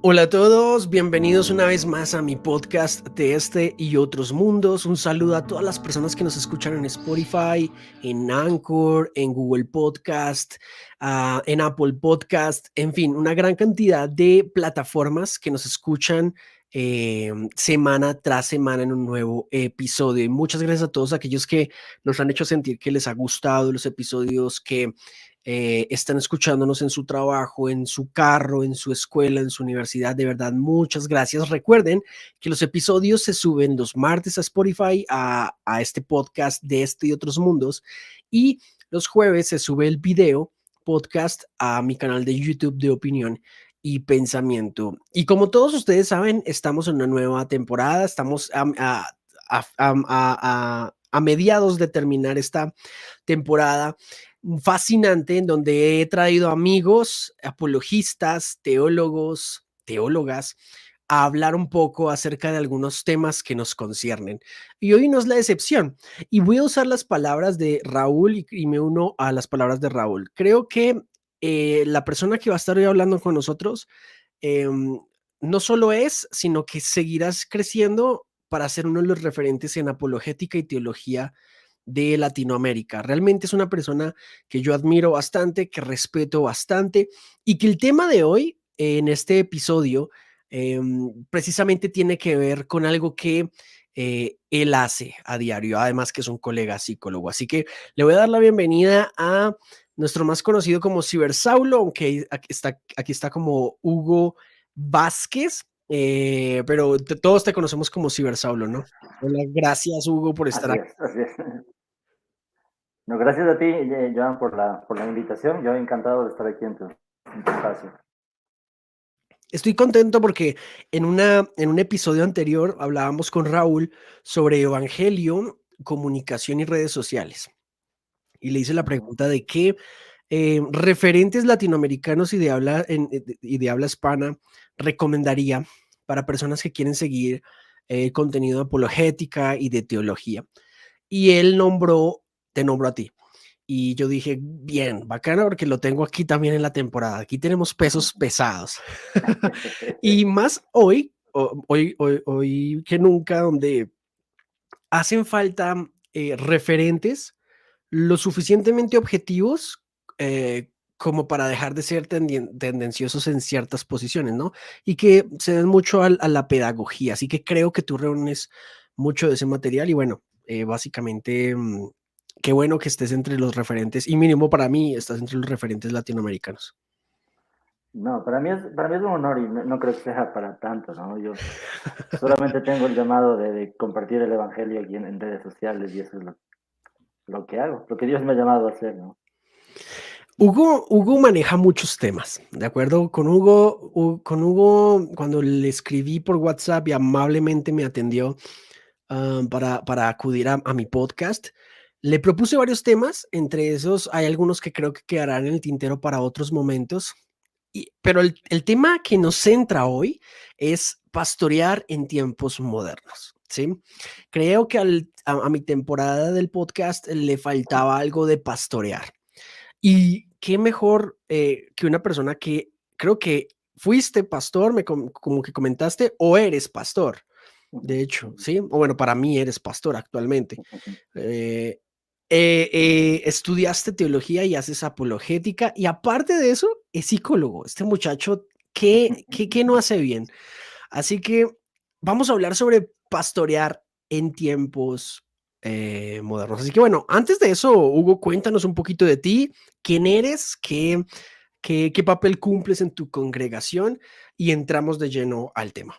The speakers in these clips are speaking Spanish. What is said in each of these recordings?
Hola a todos, bienvenidos una vez más a mi podcast de este y otros mundos. Un saludo a todas las personas que nos escuchan en Spotify, en Anchor, en Google Podcast, en Apple Podcast, en fin, una gran cantidad de plataformas que nos escuchan semana tras semana en un nuevo episodio. Y muchas gracias a todos aquellos que nos han hecho sentir que les ha gustado los episodios, que están escuchándonos en su trabajo, en su carro, en su escuela, en su universidad. De verdad, muchas gracias. Recuerden que los episodios se suben los martes a Spotify, a este podcast de este y otros mundos, y los jueves se sube el video podcast a mi canal de YouTube de opinión y pensamiento. Y como todos ustedes saben, estamos en una nueva temporada, estamos a mediados de terminar esta temporada fascinante en donde he traído amigos, apologistas, teólogos, teólogas, a hablar un poco acerca de algunos temas que nos conciernen. Y hoy no es la excepción. Y voy a usar las palabras de Raúl y me uno a las palabras de Raúl. Creo que la persona que va a estar hoy hablando con nosotros eh, no solo es, sino que seguirás creciendo para ser uno de los referentes en apologética y teología de Latinoamérica. Realmente es una persona que yo admiro bastante, que respeto bastante y que el tema de hoy en este episodio precisamente tiene que ver con algo que él hace a diario, además que es un colega psicólogo. Así que le voy a dar la bienvenida a nuestro más conocido como Cibersaulo, aunque aquí está como Hugo Vázquez, pero todos te conocemos como Cibersaulo, ¿no? Hola, gracias Hugo por estar Así aquí. es, así es. No, gracias a ti, Joan, por la invitación. Yo encantado de estar aquí en tu espacio. Estoy contento porque en un episodio anterior hablábamos con Raúl sobre evangelio, comunicación y redes sociales. Y le hice la Ujú. pregunta de qué referentes latinoamericanos y de habla hispana recomendaría para personas que quieren seguir contenido de apologética y de teología. Y él te nombró a ti. Y yo dije, bien, bacana porque lo tengo aquí también en la temporada. Aquí tenemos pesos pesados. Y más hoy que nunca, donde hacen falta referentes lo suficientemente objetivos como para dejar de ser tendenciosos en ciertas posiciones, ¿no? Y que se den mucho a la pedagogía. Así que creo que tú reúnes mucho de ese material y bueno, básicamente, qué bueno que estés entre los referentes y mínimo para mí estás entre los referentes latinoamericanos. No, para mí es un honor y no creo que sea para tanto, ¿no? Yo solamente tengo el llamado de compartir el evangelio aquí en redes sociales y eso es lo que hago, lo que Dios me ha llamado a hacer, ¿no? Hugo maneja muchos temas, ¿de acuerdo? Con Hugo, cuando le escribí por WhatsApp y amablemente me atendió para acudir a mi podcast, le propuse varios temas, entre esos hay algunos que creo que quedarán en el tintero para otros momentos, pero el tema que nos centra hoy es pastorear en tiempos modernos, ¿sí? Creo que a mi temporada del podcast le faltaba algo de pastorear. Y qué mejor que una persona que creo que fuiste pastor, como que comentaste, o eres pastor, Ujú, de hecho, ujú, ¿sí? O bueno, para mí eres pastor actualmente. ujú. Eh, Estudiaste teología y haces apologética, y aparte de eso, es psicólogo. Este muchacho, ¿qué no hace bien? Así que vamos a hablar sobre pastorear en tiempos modernos. Así que bueno, antes de eso, Hugo, cuéntanos un poquito de ti, quién eres, qué papel cumples en tu congregación y entramos de lleno al tema.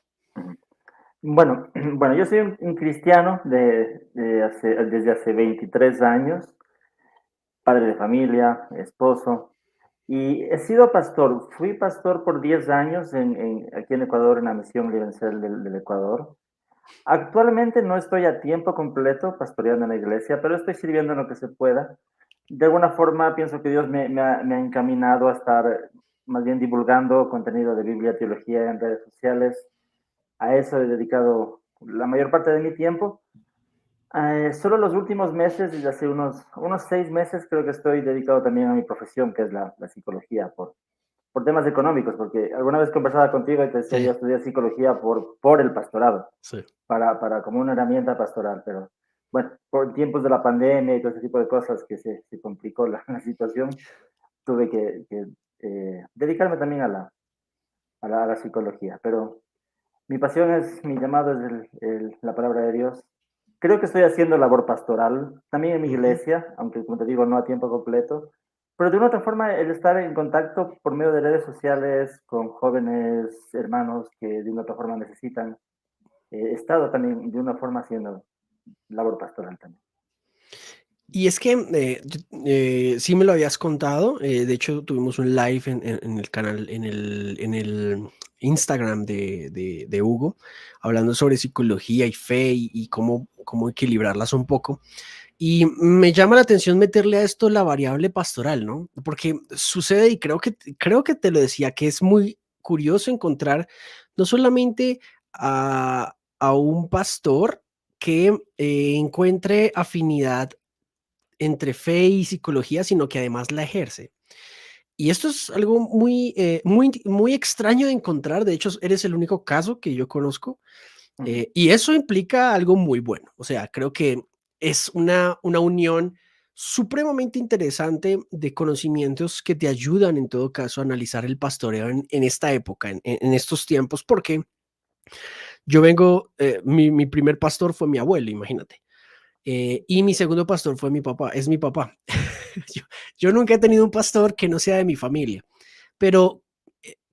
Bueno, bueno, yo soy un cristiano desde hace 23 años, padre de familia, esposo, y he sido pastor. Fui pastor por 10 años aquí en Ecuador, en la Misión Lidencel del Ecuador. Actualmente no estoy a tiempo completo pastoreando en la iglesia, pero estoy sirviendo en lo que se pueda. De alguna forma pienso que Dios me ha encaminado a estar más bien divulgando contenido de Biblia, teología en redes sociales. A eso he dedicado la mayor parte de mi tiempo. Solo los últimos meses, desde hace unos 6 meses, creo que estoy dedicado también a mi profesión, que es la psicología, por por temas económicos, porque alguna vez conversaba contigo y te decía, Sí, yo estudié psicología por el pastorado, sí. para como una herramienta pastoral, pero bueno, por tiempos de la pandemia y todo ese tipo de cosas que se complicó la situación, tuve que dedicarme también a la psicología, pero mi pasión es, mi llamado es la palabra de Dios. Creo que estoy haciendo labor pastoral, también en mi Ujú. iglesia, aunque como te digo, no a tiempo completo, pero de una otra forma el estar en contacto por medio de redes sociales con jóvenes hermanos que de una otra forma necesitan, he estado también de una forma haciendo labor pastoral también. Y es que sí me lo habías contado. De hecho, tuvimos un live en el canal, en el Instagram de Hugo, hablando sobre psicología y fe y cómo equilibrarlas un poco. Y me llama la atención meterle a esto la variable pastoral, ¿no? Porque sucede, y creo que te lo decía, que es muy curioso encontrar no solamente a un pastor que encuentre afinidad entre fe y psicología, sino que además la ejerce. Y esto es algo muy extraño de encontrar. De hecho, eres el único caso que yo conozco. Ujú. Y eso implica algo muy bueno. O sea, creo que es una unión supremamente interesante de conocimientos que te ayudan en todo caso a analizar el pastoreo en esta época, en estos tiempos, porque yo vengo, mi primer pastor fue mi abuelo, imagínate. Y mi segundo pastor fue mi papá, es mi papá. yo, yo nunca he tenido un pastor que no sea de mi familia, pero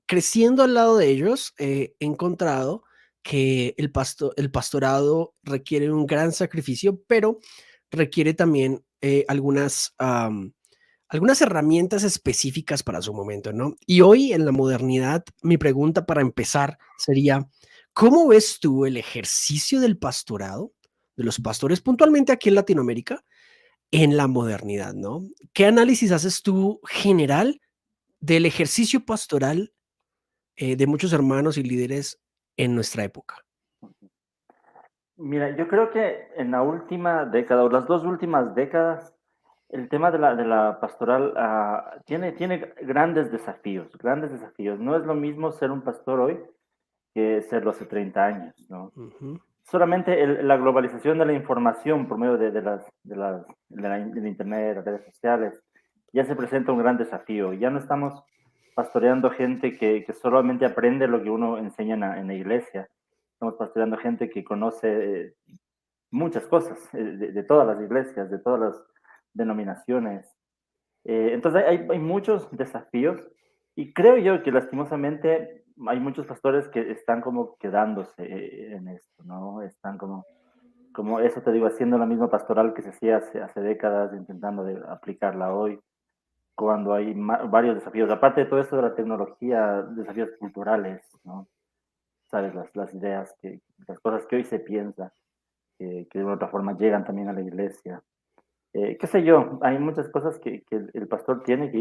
creciendo al lado de ellos, he encontrado que el pastorado requiere un gran sacrificio, pero requiere también algunas herramientas específicas para su momento, ¿no? Y hoy en la modernidad, mi pregunta para empezar sería, ¿cómo ves tú el ejercicio del pastorado, de los pastores puntualmente aquí en Latinoamérica, en la modernidad, ¿no? ¿Qué análisis haces tú general del ejercicio pastoral de muchos hermanos y líderes en nuestra época? Mira, yo creo que en la última década o las dos últimas décadas, el tema de la pastoral tiene grandes desafíos, grandes desafíos. No es lo mismo ser un pastor hoy que serlo hace 30 años, ¿no? Ujú. Solamente la globalización de la información por medio del Internet, las redes sociales, ya se presenta un gran desafío. Ya no estamos pastoreando gente que solamente aprende lo que uno enseña en la iglesia. Estamos pastoreando gente que conoce muchas cosas de todas las iglesias, de todas las denominaciones. Entonces hay muchos desafíos y creo yo que lastimosamente hay muchos pastores que están como quedándose en esto, ¿no? Están como eso te digo, haciendo la misma pastoral que se hacía hace décadas, intentando aplicarla hoy, cuando hay varios desafíos. Aparte de todo esto de la tecnología, desafíos culturales, ¿no? Sabes, las ideas, las cosas que hoy se piensa, que de otra forma llegan también a la iglesia. Qué sé yo, hay muchas cosas que el pastor tiene que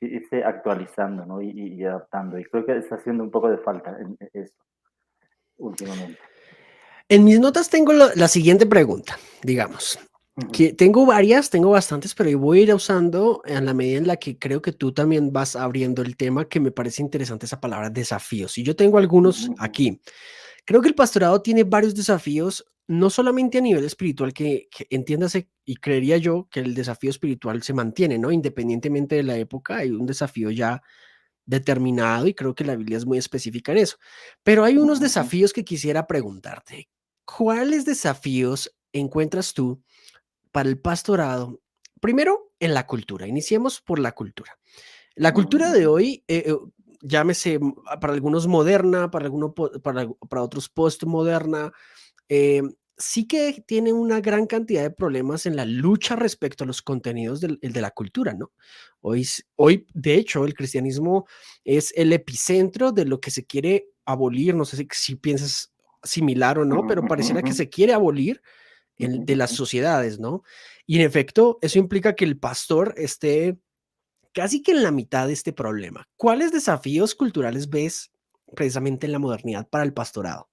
irse actualizando, ¿no? Y adaptando. Y creo que está haciendo un poco de falta en eso últimamente. En mis notas tengo la siguiente pregunta, digamos, Ujú, que tengo varias, tengo bastantes, pero yo voy a ir usando en la medida en la que creo que tú también vas abriendo el tema, que me parece interesante esa palabra, desafíos. Y yo tengo algunos ujú, aquí. Creo que el pastorado tiene varios desafíos, no solamente a nivel espiritual, que entiéndase, y creería yo que el desafío espiritual se mantiene, ¿no? Independientemente de la época, hay un desafío ya determinado y creo que la Biblia es muy específica en eso. Pero hay unos ujú. desafíos que quisiera preguntarte. ¿Cuáles desafíos encuentras tú para el pastorado? Primero, en la cultura. Iniciemos por la cultura. La cultura de Ujú, hoy, llámese para algunos moderna, para otros postmoderna, eh, sí que tiene una gran cantidad de problemas en la lucha respecto a los contenidos de la cultura, ¿no? Hoy, de hecho, el cristianismo es el epicentro de lo que se quiere abolir, no sé si piensas similar o no, ujú, pero ujú, pareciera que ujú, se quiere abolir de las ujú. sociedades, ¿no? Y en efecto, eso implica que el pastor esté casi que en la mitad de este problema. ¿Cuáles desafíos culturales ves precisamente en la modernidad para el pastorado?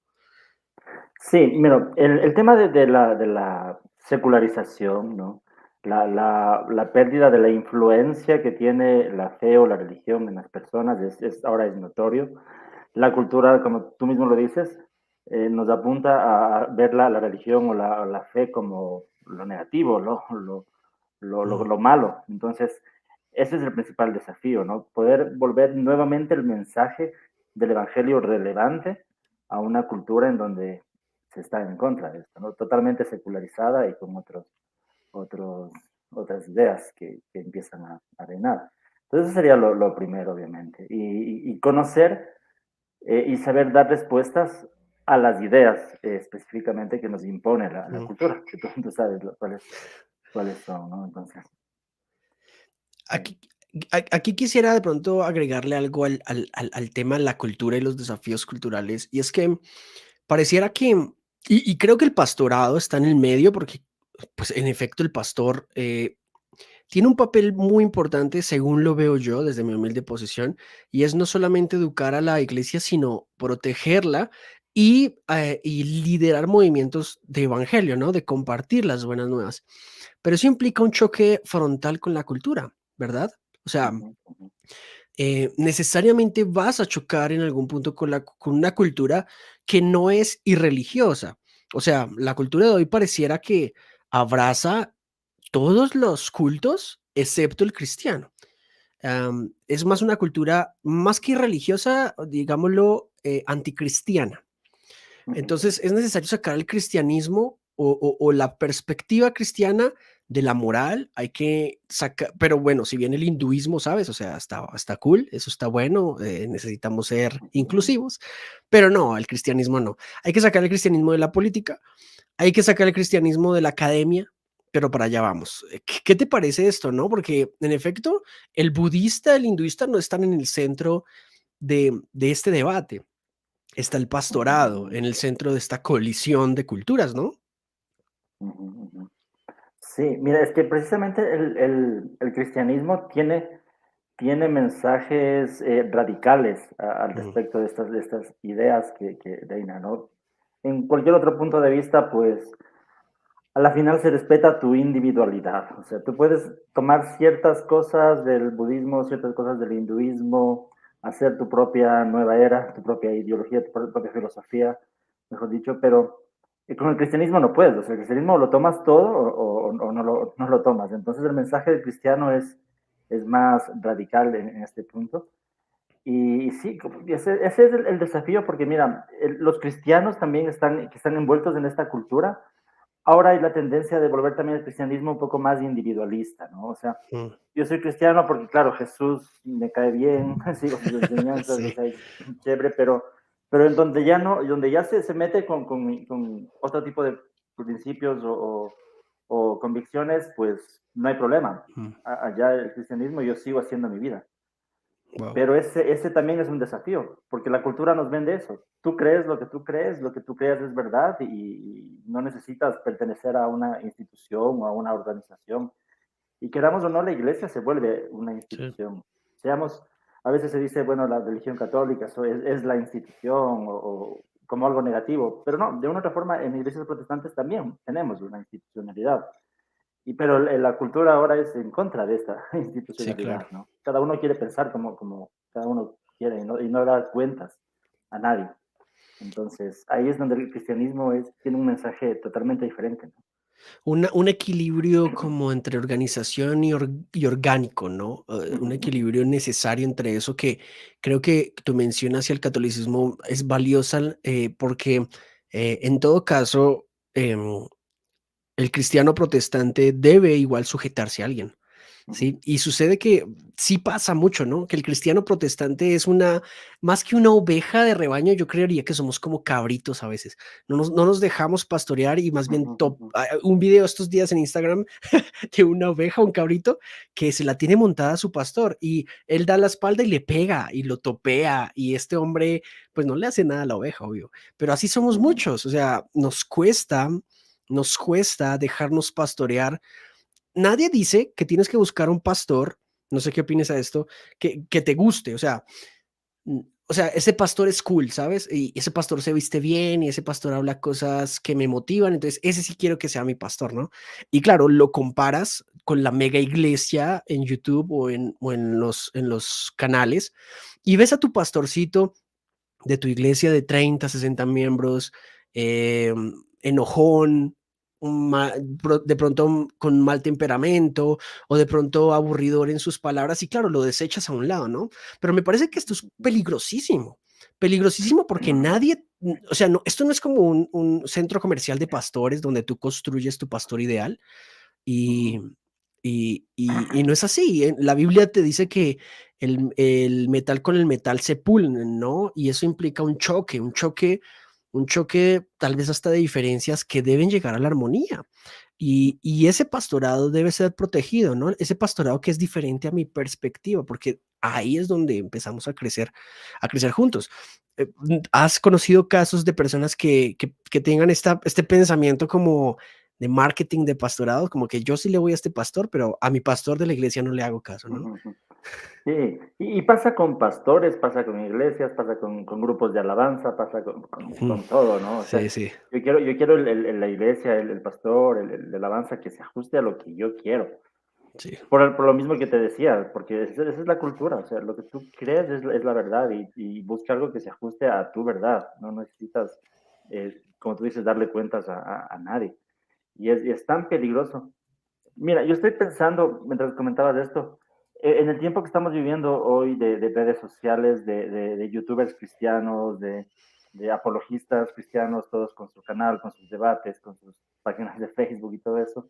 Sí, mira, el tema de la secularización, ¿no? la pérdida de la influencia que tiene la fe o la religión en las personas ahora es notorio. La cultura, como tú mismo lo dices, nos apunta a ver la religión o la fe como lo negativo, Mm, lo malo. Entonces, ese es el principal desafío, ¿no? Poder volver nuevamente el mensaje del Evangelio relevante a una cultura en donde se está en contra de esto, ¿no? Totalmente secularizada y con otros, otras ideas que empiezan a reinar. Entonces, eso sería lo primero, obviamente. Y conocer y saber dar respuestas a las ideas específicamente que nos impone la mm. cultura, que tú sabes cuáles son, ¿no? Entonces, sí. Aquí, aquí quisiera de pronto agregarle algo al tema de la cultura y los desafíos culturales, y es que pareciera que, y creo que el pastorado está en el medio porque, pues en efecto, el pastor tiene un papel muy importante, según lo veo yo desde mi humilde posición, y es no solamente educar a la iglesia, sino protegerla y liderar movimientos de evangelio, ¿no? De compartir las buenas nuevas. Pero eso implica un choque frontal con la cultura, ¿verdad? O sea, Ujú, ujú, necesariamente vas a chocar en algún punto con una cultura que no es irreligiosa. O sea, la cultura de hoy pareciera que abraza todos los cultos excepto el cristiano. Es más una cultura más que religiosa, digámoslo, anticristiana. ujú, Entonces, es necesario sacar el cristianismo o la perspectiva cristiana de la moral. Hay que sacar, pero bueno, si bien el hinduismo, ¿sabes? O sea, está cool, eso está bueno, necesitamos ser ujú, inclusivos, pero no, el cristianismo no. Hay que sacar el cristianismo de la política, hay que sacar el cristianismo de la academia, pero para allá vamos. ¿Qué te parece esto, no? Porque en efecto, el budista, el hinduista no están en el centro de este debate. Está el pastorado ujú, en el centro de esta colisión de culturas, ¿no? ujú, ujú. Sí, mira, es que precisamente el cristianismo tiene mensajes radicales al Mm, respecto de estas ideas que reinan, ¿no? En cualquier otro punto de vista, pues a la final se respeta tu individualidad. O sea, tú puedes tomar ciertas cosas del budismo, ciertas cosas del hinduismo, hacer tu propia nueva era, tu propia ideología, tu propia filosofía, mejor dicho, pero con el cristianismo no puedes. O sea, el cristianismo lo tomas todo o no lo tomas. Entonces el mensaje del cristiano es más radical en este punto. Y sí, ese es el desafío, porque mira, los cristianos también que están envueltos en esta cultura. Ahora hay la tendencia de volver también el cristianismo un poco más individualista, ¿no? O sea, mm. yo soy cristiano porque, claro, Jesús me cae bien, sigo sus enseñanzas, o Sí, sea, es chévere, pero en donde ya no, donde ya se mete con otro tipo de principios o convicciones, pues no hay problema. mm, Allá el cristianismo yo sigo haciendo mi vida. wow. Pero ese también es un desafío, porque la cultura nos vende eso. Tú crees lo que tú crees, lo que tú creas es verdad y no necesitas pertenecer a una institución o a una organización. Y queramos o no, la iglesia se vuelve una Sí, institución. Seamos, a veces se dice, bueno, la religión católica es la institución o como algo negativo, pero no, de una u otra forma en iglesias protestantes también tenemos una institucionalidad. Pero la cultura ahora es en contra de esta sí, claro. institucionalidad, ¿no? Cada uno quiere pensar como cada uno quiere y no dar cuentas a nadie. Entonces, ahí es donde el cristianismo tiene un mensaje totalmente diferente, ¿no? Un equilibrio como entre organización y orgánico, ¿no? Ujú, Un ujú, equilibrio necesario entre eso que creo que tu mención hacia el catolicismo es valiosa, porque, en todo caso, el cristiano protestante debe igual sujetarse a alguien. ujú, Sí, y sucede que sí pasa mucho, ¿no? Que el cristiano protestante es más que una oveja de rebaño, yo creería que somos como cabritos a veces. No nos dejamos pastorear y más bien ujú, ujú, un video estos días en Instagram de una oveja, un cabrito, que se la tiene montada a su pastor y él da la espalda y le pega y lo topea y este hombre pues no le hace nada a la oveja, obvio. Pero así somos ujú, muchos, o sea, nos cuesta dejarnos pastorear. Nadie dice que tienes que buscar un pastor, no sé qué opinas a esto, que te guste, o sea, ese pastor es cool, ¿sabes? Y ese pastor se viste bien y ese pastor habla cosas que me motivan, entonces ese sí quiero que sea mi pastor, ¿no? Y claro, lo comparas con la mega iglesia en YouTube o en los canales y ves a tu pastorcito de tu iglesia de 30, 60 miembros, enojón, de pronto con mal temperamento o de pronto aburridor en sus palabras y claro, lo desechas a un lado, ¿no? Pero me parece que esto es peligrosísimo porque nadie, o sea, no, esto no es como un centro comercial de pastores donde tú construyes tu pastor ideal y, y no es así. La Biblia te dice que el metal con el metal se pulen, ¿no? Y eso implica un choque tal vez hasta de diferencias que deben llegar a la armonía. Y ese pastorado debe ser protegido, ¿no? Ese pastorado que es diferente a mi perspectiva, porque ahí es donde empezamos a crecer juntos. ¿Has conocido casos de personas que tengan este pensamiento como de marketing de pastorado, como que yo sí le voy a este pastor, pero a mi pastor de la iglesia no le hago caso, ¿no? Sí, y pasa con pastores, pasa con iglesias, pasa con grupos de alabanza, pasa Ujú. con todo, ¿no? O sea, Sí, sí, yo quiero la iglesia, el pastor, el de alabanza que se ajuste a lo que yo quiero. sí. Por lo mismo que te decía, porque esa es la cultura, o sea, lo que tú crees es la verdad y busca algo que se ajuste a tu verdad, no necesitas, como tú dices, darle cuentas a nadie. Y es tan peligroso. Mira, yo estoy pensando, mientras comentabas esto, en el tiempo que estamos viviendo hoy de redes sociales, de youtubers cristianos, de apologistas cristianos, todos con su canal, con sus debates, con sus páginas de Facebook y todo eso,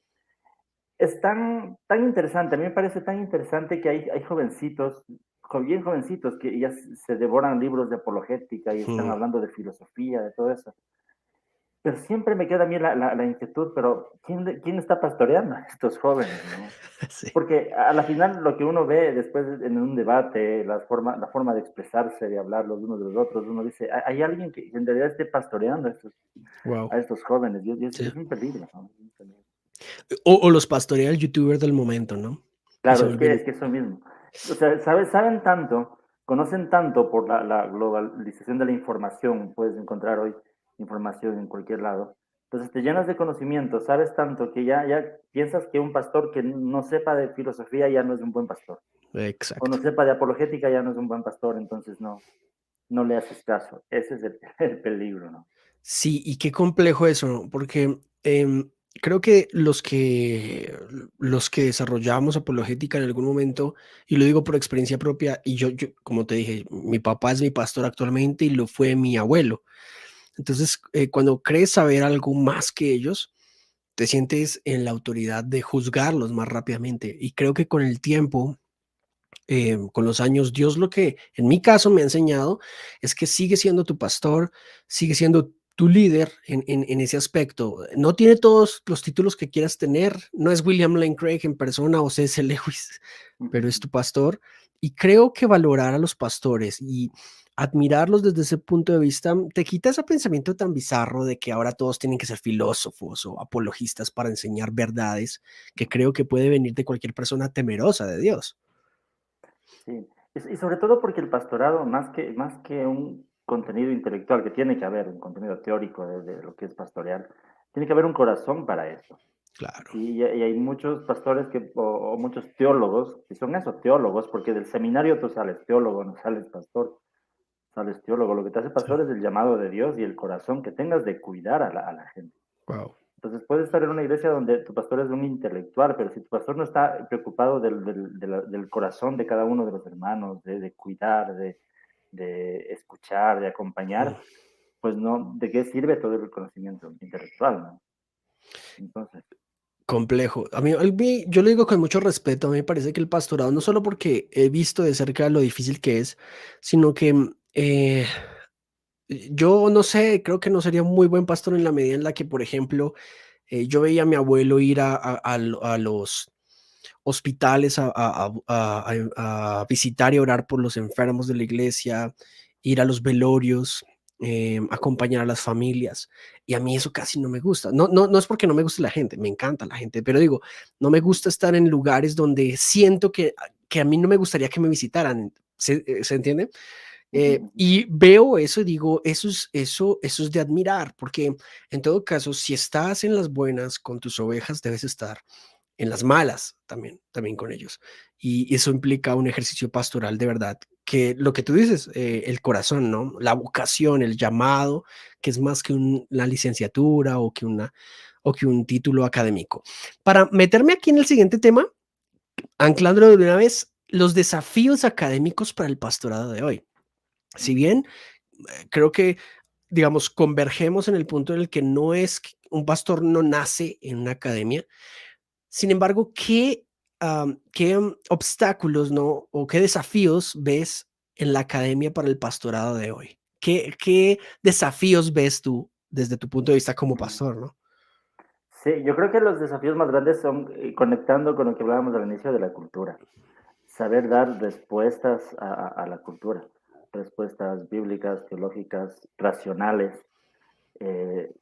es tan interesante, a mí me parece tan interesante que hay jovencitos, bien jovencitos, que ya se devoran libros de apologética y están Mm. hablando de filosofía, de todo eso. Pero siempre me queda a mí la inquietud, pero ¿quién está pastoreando a estos jóvenes, no? Sí. Porque a la final lo que uno ve después en un debate, la forma de expresarse, de hablar los unos de los otros, uno dice, hay alguien que en realidad esté pastoreando Wow. a estos jóvenes, y Sí. es un peligro, ¿no? Es un peligro. O los pastorea el youtuber del momento, ¿no? Y se Claro, es vuelven. que eso mismo. O sea, saben tanto, conocen tanto por la globalización de la información, puedes encontrar hoy información en cualquier lado. Entonces te llenas de conocimiento, sabes tanto que ya piensas que un pastor que no sepa de filosofía ya no es un buen pastor, o no Exacto. sepa de apologética ya no es un buen pastor, entonces no le haces caso. Ese es el peligro, ¿no? Sí, y qué complejo eso, ¿no? Porque creo que los que desarrollamos apologética en algún momento, y lo digo por experiencia propia, y yo, como te dije, mi papá es mi pastor actualmente y lo fue mi abuelo. Entonces, cuando crees saber algo más que ellos, te sientes en la autoridad de juzgarlos más rápidamente. Y creo que con el tiempo, con los años, Dios lo que en mi caso me ha enseñado es que sigue siendo tu pastor, sigue siendo tu líder en ese aspecto. No tiene todos los títulos que quieras tener, no es William Lane Craig en persona o C.S. Lewis, pero es tu pastor. Y creo que valorar a los pastores y admirarlos desde ese punto de vista te quita ese pensamiento tan bizarro de que ahora todos tienen que ser filósofos o apologistas para enseñar verdades, que creo que puede venir de cualquier persona temerosa de Dios. Sí, y sobre todo porque el pastorado, más que un contenido intelectual, que tiene que haber un contenido teórico de lo que es pastorear, tiene que haber un corazón para eso. Claro. Y hay muchos pastores o muchos teólogos, que son eso, teólogos, porque del seminario tú sales teólogo, no sales pastor, sales teólogo. Lo que te hace Sí. pastor es el llamado de Dios y el corazón que tengas de cuidar a la gente. Wow. Entonces puedes estar en una iglesia donde tu pastor es un intelectual, pero si tu pastor no está preocupado del corazón de cada uno de los hermanos, de cuidar, de escuchar, de Mm. acompañar, pues no, ¿de qué sirve todo el conocimiento intelectual, no? Entonces, Complejo. Yo lo digo con mucho respeto, a mí me parece que el pastorado, no solo porque he visto de cerca lo difícil que es, sino que yo no sé, creo que no sería un muy buen pastor en la medida en la que, por ejemplo, yo veía a mi abuelo ir a los hospitales a visitar y orar por los enfermos de la iglesia, ir a los velorios, acompañar a las familias. Y a mí eso casi no me gusta. No es porque no me guste la gente, me encanta la gente, pero digo, no me gusta estar en lugares donde siento que a mí no me gustaría que me visitaran. ¿Se entiende? Y veo eso y digo, eso es de admirar, porque en todo caso, si estás en las buenas con tus ovejas, debes estar. en las malas también con ellos. Y eso implica un ejercicio pastoral de verdad, que lo que tú dices, el corazón, ¿no? La vocación, el llamado, que es más que una licenciatura o que un título académico. Para meterme aquí en el siguiente tema, anclándolo de una vez, los desafíos académicos para el pastorado de hoy. Si bien creo que, digamos, convergemos en el punto en el que no es que un pastor no nace en una academia. Sin embargo, ¿qué obstáculos, no? O qué desafíos ves en la academia para el pastorado de hoy? ¿Qué desafíos ves tú desde tu punto de vista como pastor, no? Sí, yo creo que los desafíos más grandes son, conectando con lo que hablábamos al inicio de la cultura, saber dar respuestas a la cultura, respuestas bíblicas, teológicas, racionales,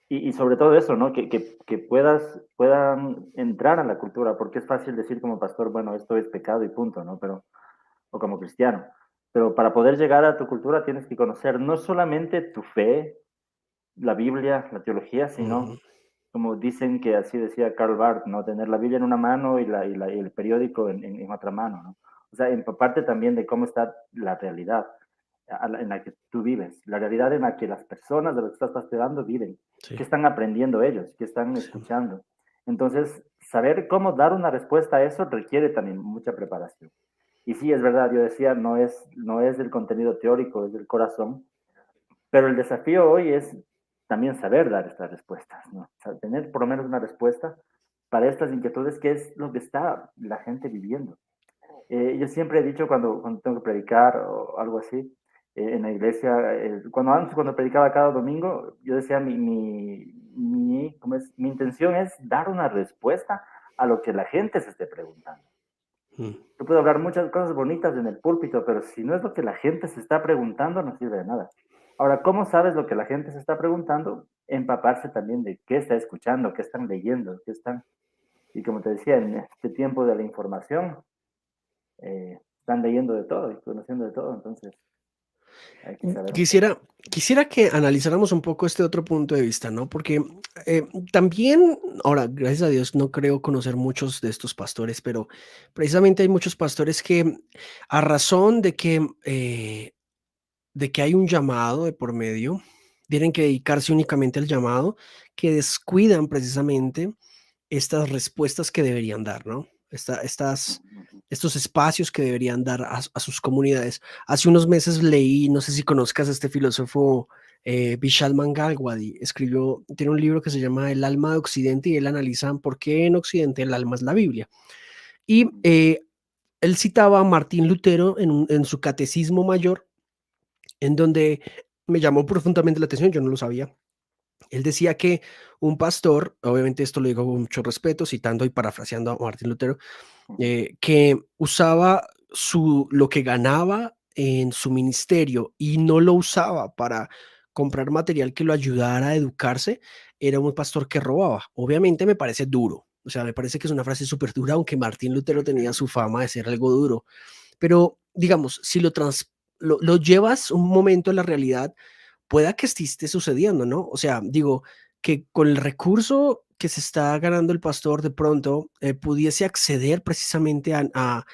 y sobre todo eso, ¿no? Que puedan entrar a la cultura, porque es fácil decir como pastor, bueno, esto es pecado y punto, ¿no? Pero, o como cristiano. Pero para poder llegar a tu cultura tienes que conocer no solamente tu fe, la Biblia, la teología, Ujú, sino, como dicen que así decía Karl Barth, ¿no? Tener la Biblia en una mano y el periódico en otra mano, ¿no? O sea, en parte también de cómo está la realidad en la que tú vives, la realidad en la que las personas de las que estás pastoreando viven, sí, qué están aprendiendo ellos, qué están sí. escuchando. Entonces, saber cómo dar una respuesta a eso requiere también mucha preparación. Y sí, es verdad, yo decía, no es del contenido teórico, es del corazón, pero el desafío hoy es también saber dar estas respuestas, ¿no? O sea, tener por lo menos una respuesta para estas inquietudes, que es lo que está la gente viviendo. Yo siempre he dicho cuando tengo que predicar o algo así, en la iglesia, cuando predicaba cada domingo, yo decía, ¿cómo es? Mi intención es dar una respuesta a lo que la gente se esté preguntando. Mm. Yo puedo hablar muchas cosas bonitas en el púlpito, pero si no es lo que la gente se está preguntando, no sirve de nada. Ahora, ¿cómo sabes lo que la gente se está preguntando? Empaparse también de qué está escuchando, qué están leyendo, qué están... Y como te decía, en este tiempo de la información, están leyendo de todo y conociendo de todo, entonces hay que saber un poco. Quisiera que analizáramos un poco este otro punto de vista, ¿no? Porque también, ahora, gracias a Dios, no creo conocer muchos de estos pastores, pero precisamente hay muchos pastores que, a razón de que hay un llamado de por medio, tienen que dedicarse únicamente al llamado, que descuidan precisamente estas respuestas que deberían dar, ¿no? Estos espacios que deberían dar a sus comunidades. Hace unos meses leí, no sé si conozcas a este filósofo Vishal Mangalwadi, tiene un libro que se llama El alma de Occidente y él analiza por qué en Occidente el alma es la Biblia. Y él citaba a Martín Lutero en su Catecismo Mayor, en donde me llamó profundamente la atención, yo no lo sabía. Él decía que un pastor, obviamente esto lo digo con mucho respeto, citando y parafraseando a Martín Lutero, que usaba lo que ganaba en su ministerio y no lo usaba para comprar material que lo ayudara a educarse, era un pastor que robaba. Obviamente me parece duro, o sea, me parece que es una frase súper dura, aunque Martín Lutero tenía su fama de ser algo duro, pero digamos, si lo llevas un momento a la realidad, pueda que esté sucediendo, ¿no? O sea, digo, que con el recurso que se está ganando el pastor de pronto pudiese acceder precisamente a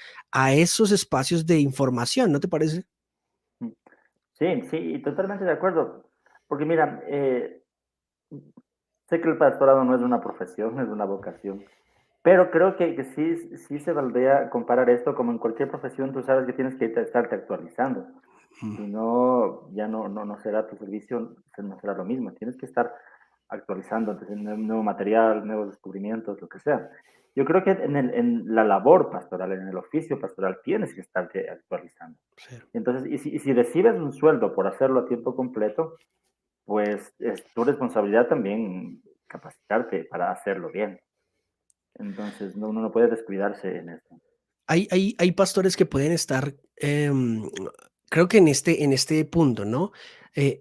esos espacios de información, ¿no te parece? Sí, sí, y totalmente de acuerdo. Porque mira, sé que el pastorado no es una profesión, es una vocación. Pero creo que sí, sí se valdría comparar esto como en cualquier profesión, tú sabes que tienes que estarte actualizando. Mm, Si no, ya no será tu servicio, no será lo mismo. Tienes que estar actualizando, nuevo material, nuevos descubrimientos, lo que sea. Yo creo que en la labor pastoral, en el oficio pastoral, tienes que estarte actualizando. sí. Entonces, y si recibes un sueldo por hacerlo a tiempo completo, pues es tu responsabilidad también capacitarte para hacerlo bien. Entonces, uno no puede descuidarse en esto. Hay pastores que pueden estar, creo que en este punto, ¿no?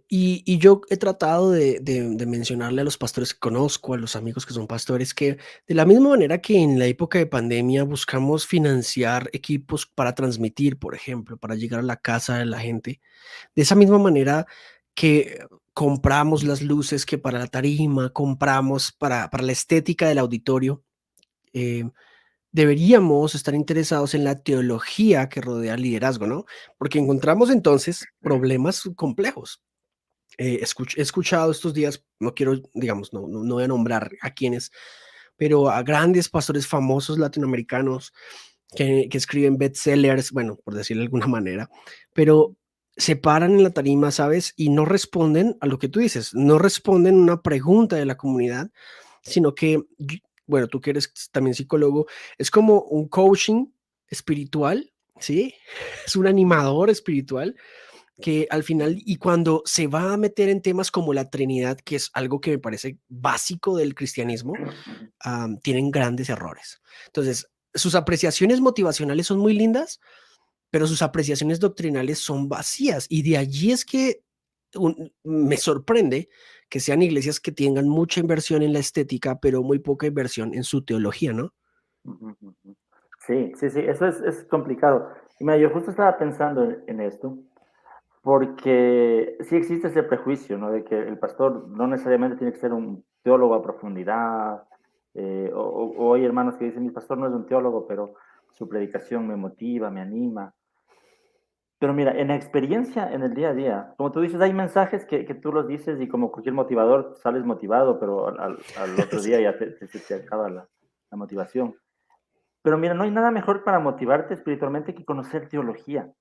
Y yo he tratado de mencionarle a los pastores que conozco, a los amigos que son pastores, que de la misma manera que en la época de pandemia buscamos financiar equipos para transmitir, por ejemplo, para llegar a la casa de la gente, de esa misma manera que compramos las luces que para la tarima, compramos para la estética del auditorio, deberíamos estar interesados en la teología que rodea el liderazgo, ¿no? Porque encontramos entonces problemas complejos. He escuchado estos días, no quiero, digamos, no voy a nombrar a quiénes, pero a grandes pastores famosos latinoamericanos que escriben bestsellers, bueno, por decirlo de alguna manera, pero se paran en la tarima, ¿sabes? Y no responden a lo que tú dices, no responden a una pregunta de la comunidad, sino que, bueno, tú que eres también psicólogo, es como un coaching espiritual, ¿sí? Es un animador espiritual que al final, y cuando se va a meter en temas como la Trinidad, que es algo que me parece básico del cristianismo, tienen grandes errores. Entonces, sus apreciaciones motivacionales son muy lindas, pero sus apreciaciones doctrinales son vacías. Y de allí es que me sorprende que sean iglesias que tengan mucha inversión en la estética, pero muy poca inversión en su teología, ¿no? Ujú, ujú. Sí, sí, sí, eso es complicado. Y mira, yo justo estaba pensando en esto, porque sí existe ese prejuicio, ¿no? De que el pastor no necesariamente tiene que ser un teólogo a profundidad. O hay hermanos que dicen, mi pastor no es un teólogo, pero su predicación me motiva, me anima. Pero mira, en la experiencia, en el día a día, como tú dices, hay mensajes que tú los dices y como cualquier motivador sales motivado, pero al otro día Sí. ya se te acaba la motivación. Pero mira, no hay nada mejor para motivarte espiritualmente que conocer teología.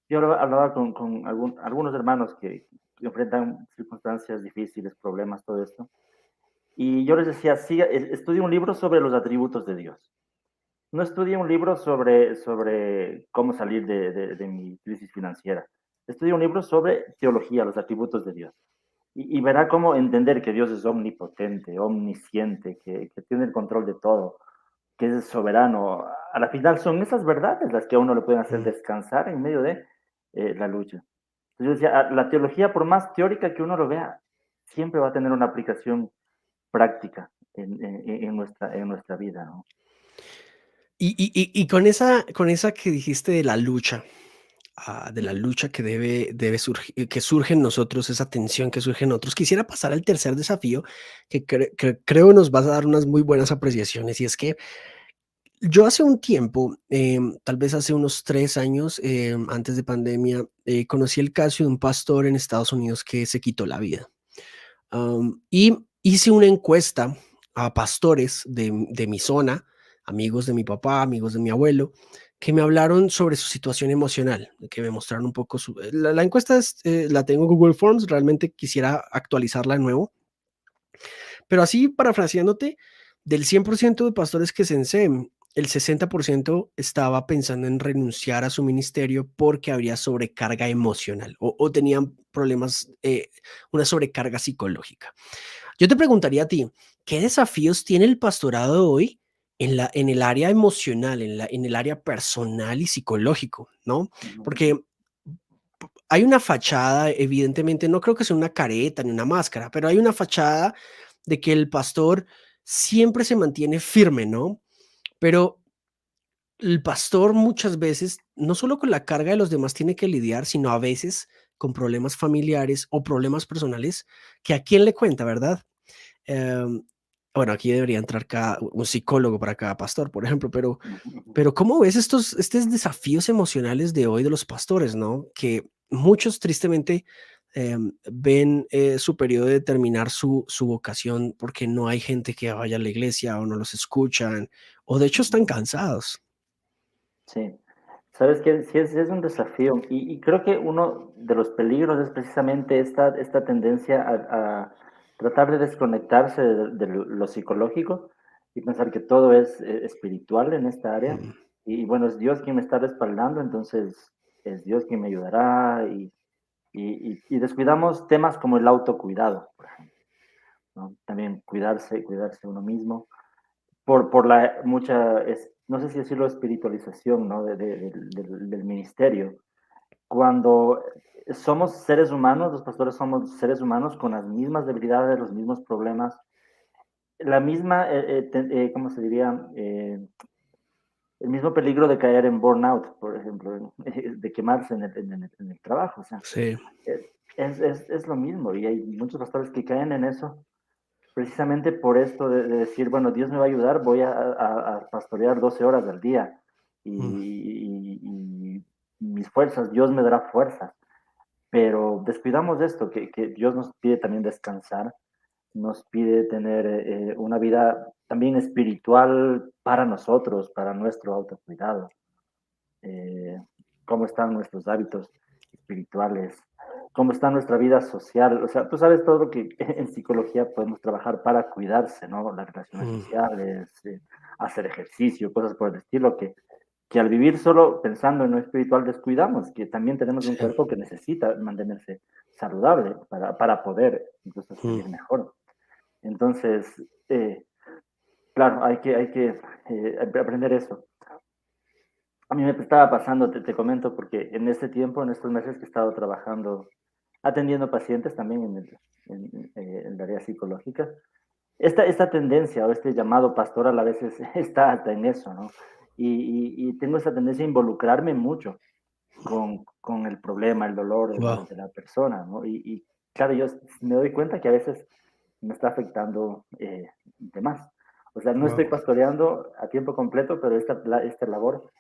Yo hablaba con algunos hermanos que enfrentan circunstancias difíciles, problemas, todo esto, y yo les decía, sí, estudia un libro sobre los atributos de Dios. No estudie un libro sobre cómo salir de mi crisis financiera. Estudie un libro sobre teología, los atributos de Dios. Y verá cómo entender que Dios es omnipotente, omnisciente, que tiene el control de todo, que es soberano. A la final son esas verdades las que a uno le pueden hacer Mm. descansar en medio de la lucha. Entonces yo decía, la teología, por más teórica que uno lo vea, siempre va a tener una aplicación práctica en nuestra vida, ¿no? Y con esa que dijiste de la lucha que debe surgir, que surge en nosotros, esa tensión que surge en nosotros, quisiera pasar al tercer desafío que creo nos vas a dar unas muy buenas apreciaciones, y es que yo hace un tiempo, tal vez hace unos 3 años, antes de pandemia, conocí el caso de un pastor en Estados Unidos que se quitó la vida. Y hice una encuesta a pastores de mi zona, amigos de mi papá, amigos de mi abuelo, que me hablaron sobre su situación emocional, que me mostraron un poco la encuesta la tengo en Google Forms, realmente quisiera actualizarla de nuevo, pero así parafraseándote, del 100% de pastores que censé, el 60% estaba pensando en renunciar a su ministerio porque habría sobrecarga emocional o tenían problemas, una sobrecarga psicológica. Yo te preguntaría a ti, ¿qué desafíos tiene el pastorado hoy en el área emocional, en el área personal y psicológico, ¿no? Ujú, ujú. Porque hay una fachada, evidentemente, no creo que sea una careta ni una máscara, pero hay una fachada de que el pastor siempre se mantiene firme, ¿no? Pero el pastor muchas veces, no solo con la carga de los demás tiene que lidiar, sino a veces con problemas familiares o problemas personales que a quién le cuenta, ¿verdad? Em, bueno, aquí debería entrar un psicólogo para cada pastor, por ejemplo, Ujú, ujú. pero ¿cómo ves estos desafíos emocionales de hoy de los pastores, no? Que muchos tristemente ven su periodo de terminar su vocación porque no hay gente que vaya a la iglesia o no los escuchan, o de hecho están Ujú. cansados. Sí, sabes que sí es un desafío y creo que uno de los peligros es precisamente esta tendencia a tratar de desconectarse de lo psicológico y pensar que todo es espiritual en esta área Mm. y bueno, es Dios quien me está respaldando, entonces es Dios quien me ayudará y descuidamos temas como el autocuidado, por ejemplo, ¿no? También cuidarse uno mismo por la mucha, no sé si decirlo, espiritualización, ¿no? Del ministerio. Cuando somos seres humanos, los pastores somos seres humanos con las mismas debilidades, los mismos problemas, la misma, ¿cómo se diría? El mismo peligro de caer en burnout, por ejemplo, de quemarse en el trabajo. O sea, Sí. es lo mismo y hay muchos pastores que caen en eso precisamente por esto de decir, bueno, Dios me va a ayudar, voy a pastorear 12 horas al día Mm, y mis fuerzas, Dios me dará fuerzas. Pero descuidamos de esto, que Dios nos pide también descansar, nos pide tener una vida también espiritual para nosotros, para nuestro autocuidado. Eh, ¿Cómo están nuestros hábitos espirituales? ¿Cómo está nuestra vida social? O sea, tú sabes todo lo que en psicología podemos trabajar para cuidarse, ¿no? Las relaciones mm, sociales, hacer ejercicio, cosas por el estilo, que al vivir solo pensando en lo espiritual descuidamos, que también tenemos un sí, cuerpo que necesita mantenerse saludable para poder incluso mm, vivir mejor. Entonces, claro, hay que aprender eso. A mí me estaba pasando, te comento, porque en este tiempo, en estos meses que he estado trabajando, atendiendo pacientes también en el área psicológica, esta tendencia o este llamado pastoral a veces está hasta en eso, ¿no? Y tengo esa tendencia a involucrarme mucho con el problema, el dolor wow, de la persona, ¿no? Y claro, yo me doy cuenta que a veces me está afectando de más. O sea, no estoy wow, pastoreando a tiempo completo, pero esta labor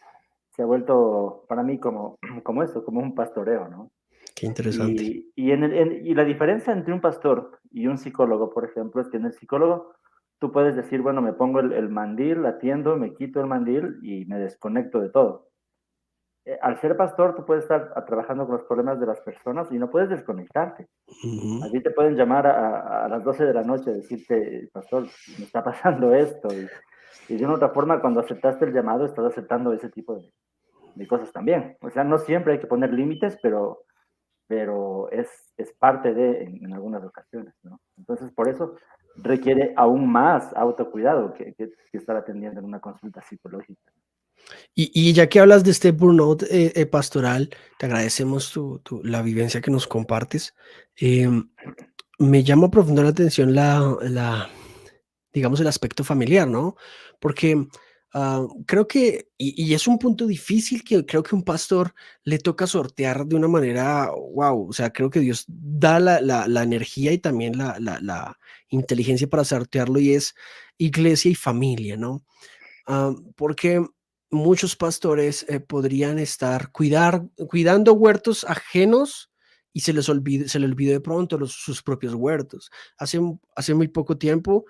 se ha vuelto para mí como esto, como un pastoreo, ¿no? qué interesante. Y la diferencia entre un pastor y un psicólogo, por ejemplo, es que en el psicólogo tú puedes decir, bueno, me pongo el mandil, atiendo, me quito el mandil y me desconecto de todo. Al ser pastor, tú puedes estar trabajando con los problemas de las personas y no puedes desconectarte. Ujú, A ti te pueden llamar a las 12 de la noche a decirte, pastor, me está pasando esto. Y de una otra forma, cuando aceptaste el llamado, estás aceptando ese tipo de cosas también. O sea, no siempre hay que poner límites, pero es parte en algunas ocasiones, ¿no? Entonces, por eso requiere aún más autocuidado que estar atendiendo en una consulta psicológica. y ya que hablas de este burnout, pastoral, te agradecemos la vivencia que nos compartes. Me llama profundamente la atención digamos, el aspecto familiar, ¿no? Porque, creo que y es un punto difícil que creo que un pastor le toca sortear de una manera, guau, o sea, creo que Dios da la energía y también la inteligencia para sortearlo, y es iglesia y familia, ¿no? Porque muchos pastores podrían estar cuidando huertos ajenos y se le olvide de pronto sus propios huertos. Hace muy poco tiempo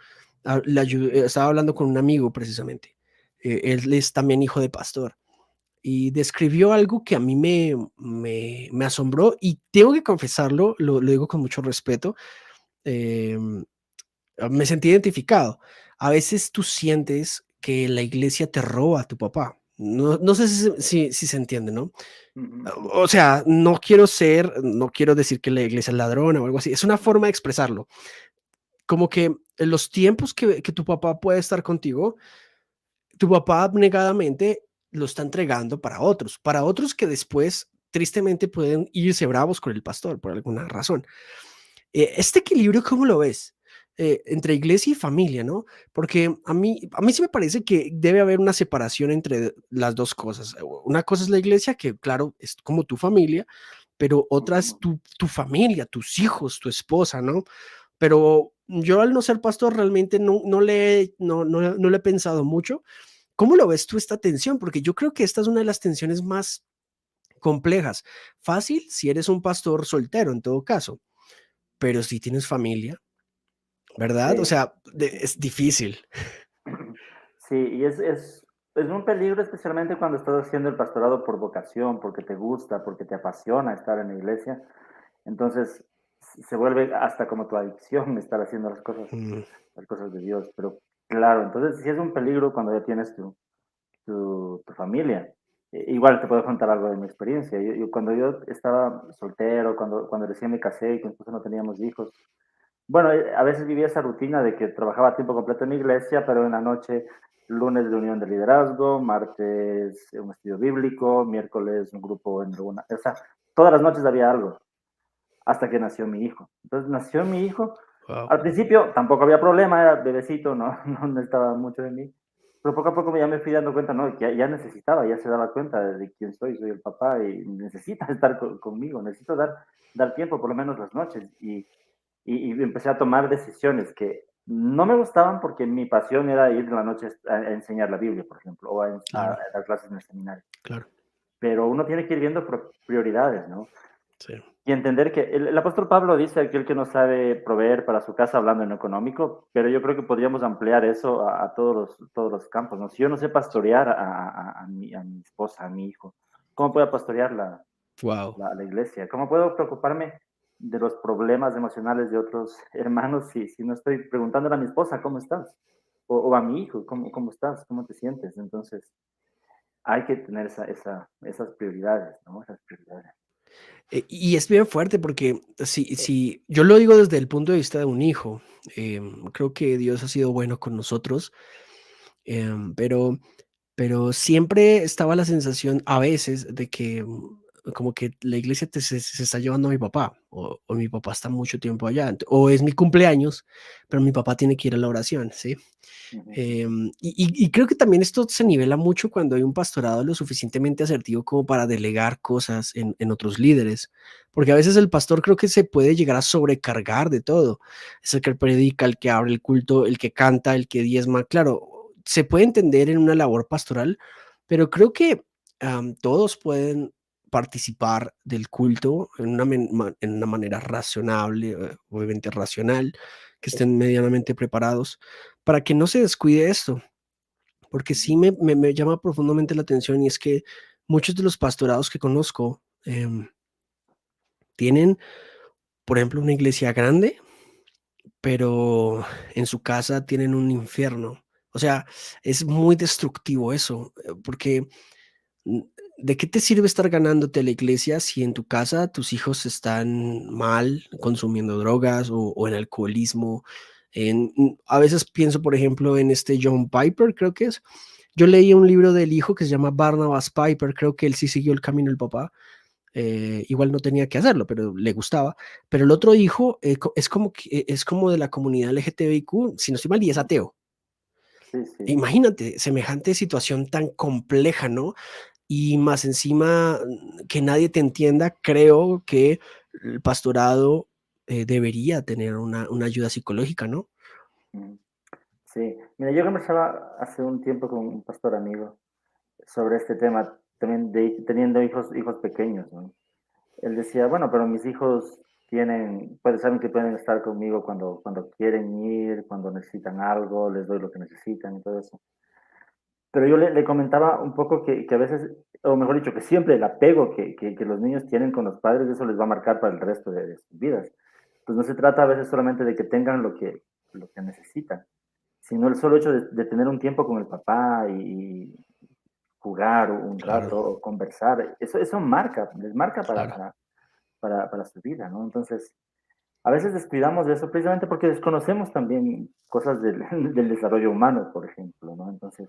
estaba hablando con un amigo precisamente. Él es también hijo de pastor y describió algo que a mí me asombró y tengo que confesarlo, lo digo con mucho respeto. em, Me sentí identificado. A veces tú sientes que la iglesia te roba a tu papá. No sé si se entiende, ¿no? Ujú, sí. O sea, no quiero decir que la iglesia es ladrona o algo así. Es una forma de expresarlo. Como que en los tiempos que tu papá puede estar contigo, tu papá abnegadamente lo está entregando para otros que después tristemente pueden irse bravos con el pastor por alguna razón. Este equilibrio, ¿cómo lo ves? Entre iglesia y familia, ¿no? Porque a mí sí me parece que debe haber una separación entre las dos cosas. Una cosa es la iglesia, que claro, es como tu familia, pero otra es Ujú. tu familia, tus hijos, tu esposa, ¿no? Pero yo al no ser pastor realmente no le he pensado mucho. ¿Cómo lo ves tú esta tensión? Porque yo creo que esta es una de las tensiones más complejas. Fácil si eres un pastor soltero en todo caso, pero si tienes familia, ¿verdad? O Sí, sea, sí. es difícil. Sí, y es un peligro especialmente cuando estás haciendo el pastorado por vocación, porque te gusta, porque te apasiona estar en la iglesia. Entonces se vuelve hasta como tu adicción estar haciendo Mm, las cosas de Dios. Pero claro, entonces sí es un peligro cuando ya tienes tu familia. Igual te puedo contar algo de mi experiencia. Cuando yo estaba soltero, cuando recién me casé y con mi esposa no teníamos hijos, bueno, a veces vivía esa rutina de que trabajaba a tiempo completo en la iglesia, pero en la noche, lunes reunión de liderazgo, martes un estudio bíblico, miércoles un grupo en alguna, o sea, todas las noches había algo, hasta que nació mi hijo. Entonces nació mi hijo, wow. al principio tampoco había problema, era bebecito, no, no necesitaba mucho de mí, pero poco a poco ya me fui dando cuenta, no, que ya necesitaba, ya se daba cuenta de quién soy el papá y necesita estar conmigo, necesito dar tiempo por lo menos las noches y empecé a tomar decisiones que No me gustaban porque mi pasión era ir en la noche a enseñar la Biblia, por ejemplo, o a Claro, dar clases en el seminario. claro, Pero uno tiene que ir viendo prioridades, ¿no? sí, Y entender que el apóstol Pablo dice aquel que no sabe proveer para su casa hablando en lo económico, pero yo creo que podríamos ampliar eso a todos los campos, ¿no? Si yo no sé pastorear a mi esposa, a mi hijo, ¿cómo puedo pastorear wow. la iglesia? ¿Cómo puedo preocuparme de los problemas emocionales de otros hermanos si no estoy preguntándole a mi esposa, ¿cómo estás? O a mi hijo, ¿cómo estás? ¿Cómo te sientes? Entonces, hay que tener esas prioridades, ¿no? Esas prioridades. Y es bien fuerte porque si yo lo digo desde el punto de vista de un hijo, creo que Dios ha sido bueno con nosotros, pero siempre estaba la sensación a veces de que, como que la iglesia se está llevando a mi papá, o mi papá está mucho tiempo allá, o es mi cumpleaños, pero mi papá tiene que ir a la oración, ¿sí? Ujú, Y creo que también esto se nivela mucho cuando hay un pastorado lo suficientemente asertivo como para delegar cosas en otros líderes, porque a veces el pastor creo que se puede llegar a sobrecargar de todo. Es el que predica, el que abre el culto, el que canta, el que diezma. Claro, se puede entender en una labor pastoral, pero creo que todos pueden participar del culto en una manera razonable, obviamente racional, que estén medianamente preparados para que no se descuide esto, porque ujú. sí me llama profundamente la atención, y es que muchos de los pastorados que conozco tienen, por ejemplo, una iglesia grande, pero en su casa tienen un infierno. O sea, es muy destructivo eso, porque mm, ¿de qué te sirve estar ganándote la iglesia si en tu casa tus hijos están mal, consumiendo drogas o en alcoholismo? A veces pienso, por ejemplo, en este John Piper, creo que es. Yo leí un libro del hijo que se llama Barnabas Piper, creo que él sí siguió el camino del papá. Igual no tenía que hacerlo, pero le gustaba. Pero el otro hijo es como de la comunidad LGTBIQ, si no estoy mal, y es Ujú. ateo. Sí, sí. Imagínate, semejante situación tan compleja, ¿no? Y más encima, que nadie te entienda, creo que el pastorado debería tener una ayuda psicológica, ¿no? Ujú. Sí. Mira, yo conversaba hace un tiempo con un pastor amigo sobre este tema, también teniendo hijos pequeños, ¿no? Él decía, bueno, pero mis hijos pues saben que pueden estar conmigo cuando quieren ir, cuando necesitan algo, les doy lo que necesitan y todo eso. Pero yo le comentaba un poco que a veces, o mejor dicho, que siempre el apego que los niños tienen con los padres, eso les va a marcar para el resto de sus vidas. Pues no se trata a veces solamente de que tengan lo que necesitan, sino el solo hecho de tener un tiempo con el papá y jugar un Claro, rato o conversar, eso marca, les marca claro, para su vida, ¿no? Entonces, a veces descuidamos de eso precisamente porque desconocemos también cosas del, del desarrollo humano, por ejemplo, ¿no? Entonces,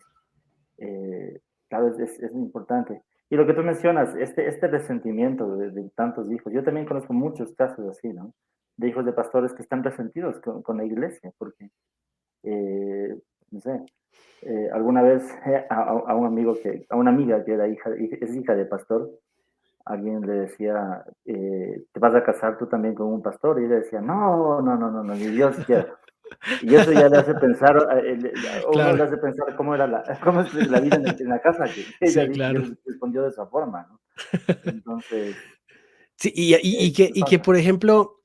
claro, es importante. Y lo que tú mencionas, este resentimiento de tantos hijos, yo también conozco muchos casos así, ¿no? De hijos de pastores que están resentidos con la iglesia, porque, no sé, alguna vez a un amigo a una amiga que era es hija de pastor, alguien le decía, ¿te vas a casar tú también con un pastor? Y ella decía, no, no, no, no, no, ni Dios quiera. Y eso ya le hace pensar, a uno claro. le hace pensar cómo era cómo es la vida en la casa, que ella Sí, que claro. respondió de esa forma, ¿no? Entonces, Sí, y que, pasa. por ejemplo,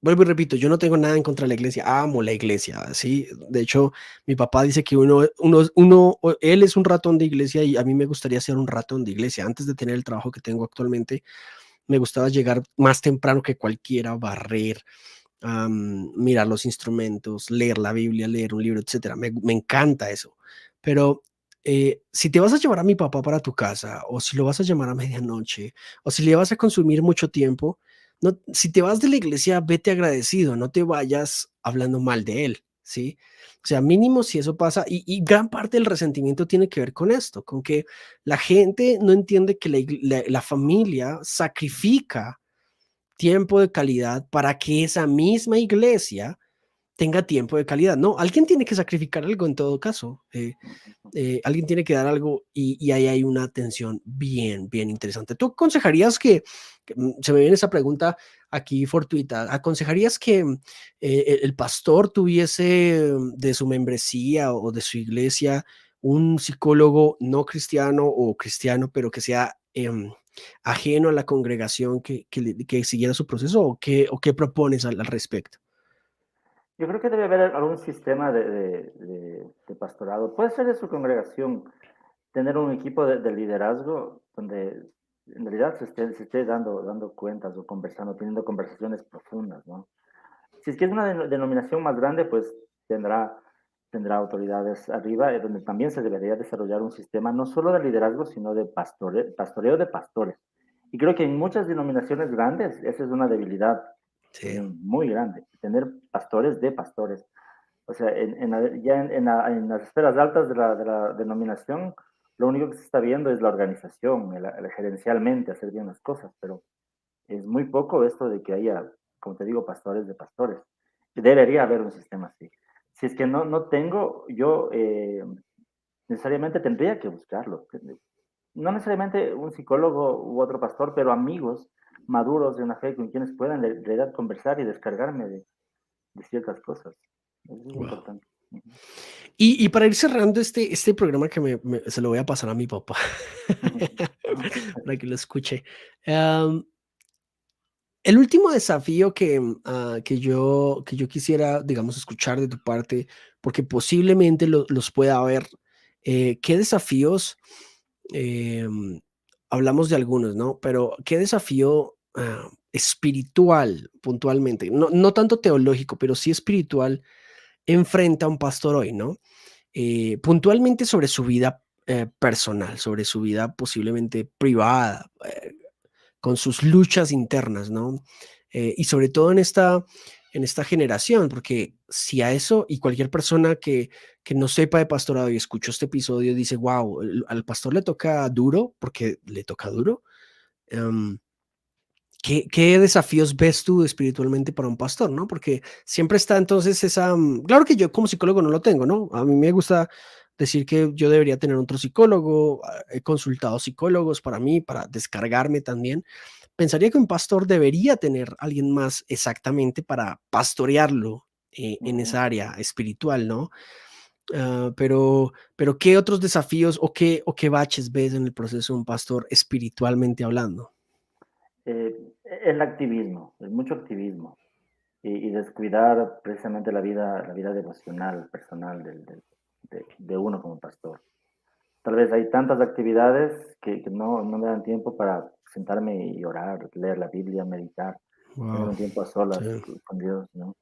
vuelvo y repito, yo no tengo nada en contra de la iglesia, amo la iglesia, ¿sí? De hecho, mi papá dice que él es un ratón de iglesia y a mí me gustaría ser un ratón de iglesia. Antes de tener el trabajo que tengo actualmente, me gustaba llegar más temprano que cualquiera, barrer, mirar los instrumentos, leer la Biblia, leer un libro, etcétera. Me encanta eso. Pero si te vas a llevar a mi papá para tu casa, o si lo vas a llamar a medianoche, o si le vas a consumir mucho tiempo, no, si te vas de la iglesia, vete agradecido, no te vayas hablando mal de él, ¿sí? O sea, mínimo si eso pasa, y gran parte del resentimiento tiene que ver con esto, con que la gente no entiende que la familia sacrifica tiempo de calidad para que esa misma iglesia tenga tiempo de calidad. No, alguien tiene que sacrificar algo en todo caso. Alguien tiene que dar algo y ahí hay una tensión bien, bien interesante. ¿Tú aconsejarías se me viene esa pregunta aquí fortuita, aconsejarías que el pastor tuviese de su membresía o de su iglesia un psicólogo no cristiano o cristiano, pero que sea ajeno a la congregación que siguiera su proceso o qué propones al respecto? Yo creo que debe haber algún sistema de pastorado. Puede ser de su congregación, tener un equipo de liderazgo donde en realidad se esté dando cuentas o conversando, teniendo conversaciones profundas, ¿no? Si es que es una denominación más grande, pues tendrá, tendrá autoridades arriba, donde también se debería desarrollar un sistema no solo de liderazgo, sino de pastoreo de pastores. Y creo que en muchas denominaciones grandes esa es una debilidad Sí. muy grande, tener pastores de pastores. O sea, ya en las esferas altas de la denominación, lo único que se está viendo es la organización, gerencialmente hacer bien las cosas, pero es muy poco esto de que haya, como te digo, pastores de pastores. Debería haber un sistema así. Si es que no tengo, yo necesariamente tendría que buscarlo. No necesariamente un psicólogo u otro pastor, pero amigos maduros de una fe con quienes puedan de verdad conversar y descargarme de ciertas cosas. Eso es Wow. importante. Ujú. Y para ir cerrando este programa que se lo voy a pasar a mi papá para que lo escuche. Am, el último desafío que yo quisiera, digamos, escuchar de tu parte, porque posiblemente los pueda haber, ¿qué desafíos? em, hablamos de algunos, ¿no? Pero ¿qué desafío espiritual puntualmente? No, no tanto teológico, pero sí espiritual enfrenta un pastor hoy, ¿no? Puntualmente sobre su vida personal, sobre su vida posiblemente privada, con sus luchas internas, ¿no? Y sobre todo en esta generación, porque si a eso y cualquier persona que no sepa de pastorado y escuchó este episodio dice, wow, al pastor le toca duro, porque le toca duro. em, ¿Qué desafíos ves tú espiritualmente para un pastor, no? Porque siempre está entonces claro que yo como psicólogo no lo tengo, ¿no? A mí me gusta decir que yo debería tener otro psicólogo, he consultado psicólogos para mí, para descargarme también. Pensaría que un pastor debería tener alguien más exactamente para pastorearlo en Ujú. esa área espiritual, ¿no? Pero ¿qué otros desafíos o qué baches ves en el proceso de un pastor espiritualmente hablando? El activismo, el mucho activismo y descuidar precisamente la vida devocional, personal de uno como pastor. Tal vez hay tantas actividades que no me dan tiempo para sentarme y orar, leer la Biblia, meditar, tener Wow, un tiempo a solas sí. con Dios, ¿no?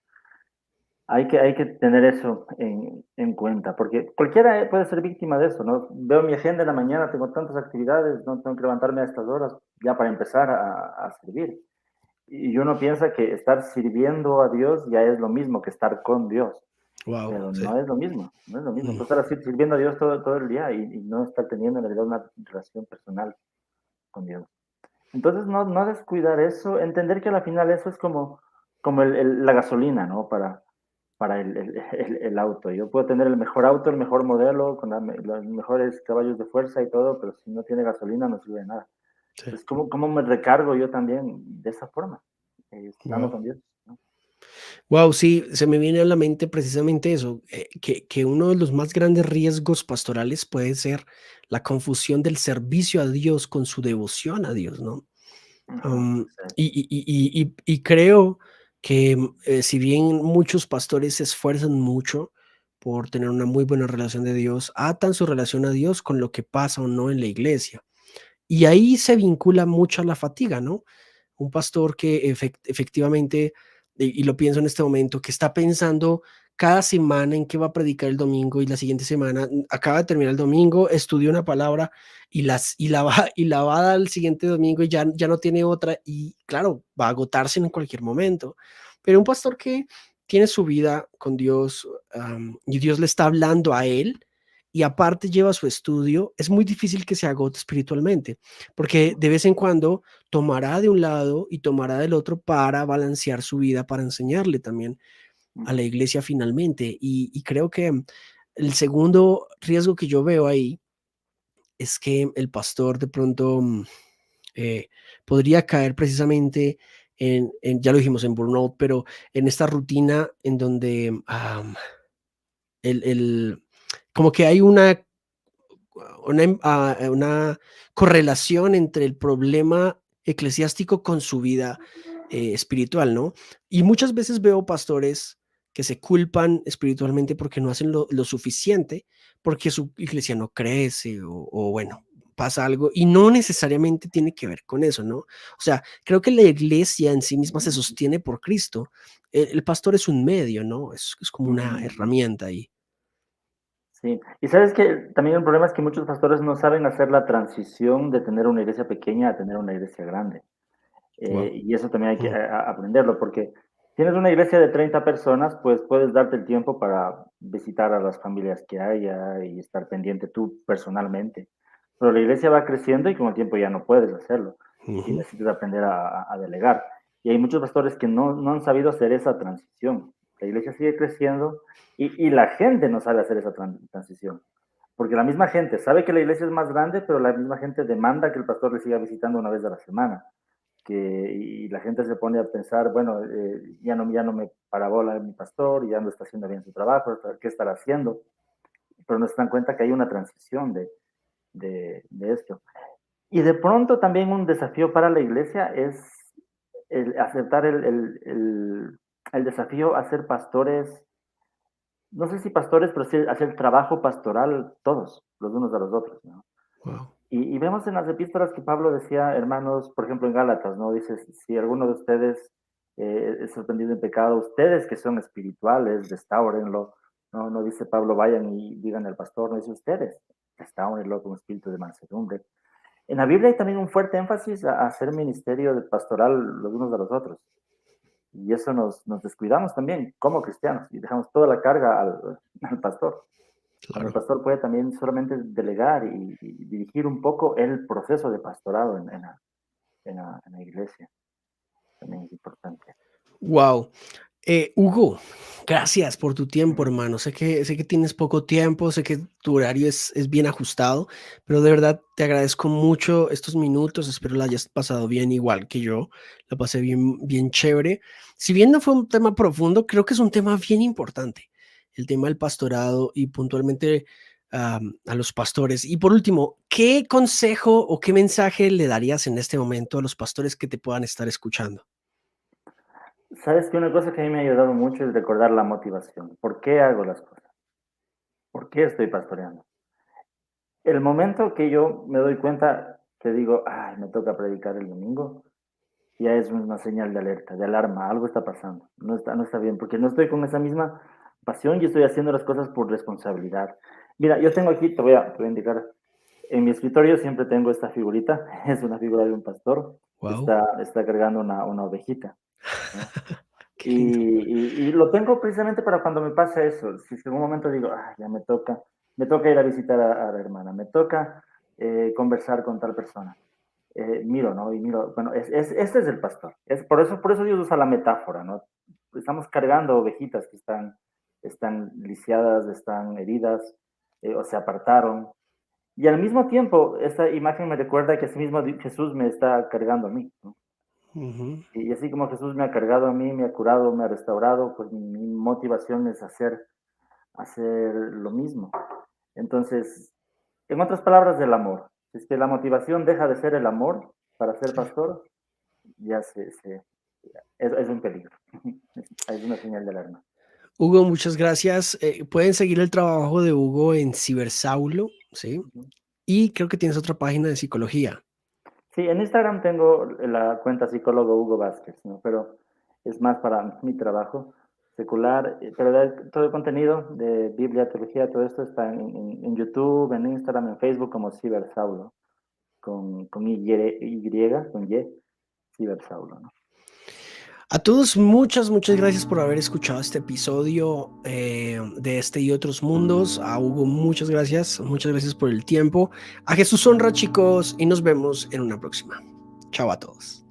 Hay que tener eso en cuenta, porque cualquiera puede ser víctima de eso, ¿no? Veo mi agenda en la mañana, tengo tantas actividades, no tengo que levantarme a estas horas ya para empezar a servir. Y uno piensa que estar sirviendo a Dios ya es lo mismo que estar con Dios, Wow, pero sí. no es lo mismo, no es lo mismo. Mm, Puedes estar así sirviendo a Dios todo el día y no estar teniendo en realidad una relación personal con Dios. Entonces, no descuidar eso, entender que al final eso es como, como la gasolina, ¿no? Para el auto. Yo puedo tener el mejor auto, el mejor modelo, con los mejores caballos de fuerza y todo, pero si no tiene gasolina no sirve de nada. sí. Entonces, ¿cómo me recargo yo también de esa forma? Estando Wow. con Dios, ¿no? Wow, sí, se me viene a la mente precisamente eso, que uno de los más grandes riesgos pastorales puede ser la confusión del servicio a Dios con su devoción a Dios, ¿no? Ajá, Am, exacto. y creo que si bien muchos pastores se esfuerzan mucho por tener una muy buena relación de Dios, atan su relación a Dios con lo que pasa o no en la iglesia. Y ahí se vincula mucho a la fatiga, ¿no? Un pastor que efectivamente, y lo pienso en este momento, que está pensando cada semana en qué va a predicar el domingo y la siguiente semana acaba de terminar el domingo, estudió una palabra y la va a dar el siguiente domingo y ya no tiene otra y claro, va a agotarse en cualquier momento. Pero un pastor que tiene su vida con Dios y Dios le está hablando a él y aparte lleva su estudio, es muy difícil que se agote espiritualmente, porque de vez en cuando tomará de un lado y tomará del otro para balancear su vida, para enseñarle también. a la iglesia finalmente. Y creo que el segundo riesgo que yo veo ahí es que el pastor de pronto podría caer precisamente ya lo dijimos, en burnout, pero en esta rutina en donde como que hay una correlación entre el problema eclesiástico con su vida espiritual, ¿no? Y muchas veces veo pastores que se culpan espiritualmente porque no hacen lo suficiente, porque su iglesia no crece o bueno, pasa algo y no necesariamente tiene que ver con eso, ¿no? O sea, creo que la iglesia en sí misma se sostiene por Cristo. El pastor es un medio, ¿no? Es como una Ujú. herramienta ahí. Sí, y sabes que también el problema es que muchos pastores no saben hacer la transición de tener una iglesia pequeña a tener una iglesia grande. Wow. Y eso también hay que aprenderlo, porque tienes una iglesia de 30 personas, pues puedes darte el tiempo para visitar a las familias que haya y estar pendiente tú personalmente. Pero la iglesia va creciendo y con el tiempo ya no puedes hacerlo y Ujú. necesitas aprender a delegar. Y hay muchos pastores que no han sabido hacer esa transición. La iglesia sigue creciendo y la gente no sabe hacer esa transición. Porque la misma gente sabe que la iglesia es más grande, pero la misma gente demanda que el pastor le siga visitando una vez a la semana y la gente se pone a pensar, bueno, ya no me parabola mi pastor, ya no está haciendo bien su trabajo, ¿qué estará haciendo? Pero no se dan cuenta que hay una transición de esto. Y de pronto también un desafío para la iglesia es el aceptar el desafío a ser pastores, no sé si pastores, pero sí hacer trabajo pastoral todos, los unos a los otros, ¿no? Wow. Y vemos en las epístolas que Pablo decía, hermanos, por ejemplo en Gálatas, ¿no? Dice, si alguno de ustedes es sorprendido en pecado, ustedes que son espirituales, restáurenlo. No, no dice Pablo, vayan y digan al pastor, no dice ustedes, restáurenlo con espíritu de mansedumbre. En la Biblia hay también un fuerte énfasis a hacer ministerio de pastoral los unos de los otros. Y eso nos descuidamos también como cristianos y dejamos toda la carga al pastor. Cuando el Claro. pastor puede también solamente delegar y dirigir un poco el proceso de pastorado en la iglesia. También es importante. Wow. Hugo, gracias por tu tiempo, hermano. Sé que tienes poco tiempo, sé que tu horario es bien ajustado, pero de verdad te agradezco mucho estos minutos. Espero la hayas pasado bien, igual que yo. La pasé bien, bien chévere. Si bien no fue un tema profundo, creo que es un tema bien importante, el tema del pastorado y puntualmente a los pastores. Y por último, ¿qué consejo o qué mensaje le darías en este momento a los pastores que te puedan estar escuchando? Sabes que una cosa que a mí me ha ayudado mucho es recordar la motivación. ¿Por qué hago las cosas? ¿Por qué estoy pastoreando? El momento que yo me doy cuenta que digo, ay, me toca predicar el domingo, ya es una señal de alerta, de alarma, algo está pasando, no está bien, porque no estoy con esa misma pasión y estoy haciendo las cosas por responsabilidad. Mira, yo tengo aquí, te voy a indicar, en mi escritorio siempre tengo esta figurita, es una figura de un pastor que Wow. está cargando una ovejita, ¿no? Qué lindo. Y lo tengo precisamente para cuando me pasa eso, si en un momento digo, ah, ya me toca ir a visitar a la hermana, me toca conversar con tal persona miro, ¿no? Y miro, bueno, este es el pastor. Por eso Dios usa la metáfora, ¿no? Estamos cargando ovejitas que están lisiadas, están heridas, o se apartaron. Y al mismo tiempo, esta imagen me recuerda que así mismo Jesús me está cargando a mí, ¿no? Ujú. Y así como Jesús me ha cargado a mí, me ha curado, me ha restaurado, pues mi motivación es hacer lo mismo. Entonces, en otras palabras, del amor. Es que la motivación deja de ser el amor para ser pastor, ya es un peligro. Es una señal de alarma. Hugo, muchas gracias. Pueden seguir el trabajo de Hugo en Cibersaulo, ¿sí? Ujú. Y creo que tienes otra página de psicología. Sí, en Instagram tengo la cuenta psicólogo Hugo Vázquez, ¿no? Pero es más para mi trabajo secular, pero todo el contenido de Biblia, teología, todo esto está en YouTube, en Instagram, en Facebook como Cibersaulo, con con Y, Cibersaulo, ¿no? A todos, muchas, muchas gracias por haber escuchado este episodio de Este y Otros Mundos. A Hugo, muchas gracias por el tiempo. A Jesús honra, chicos, y nos vemos en una próxima. Chao a todos.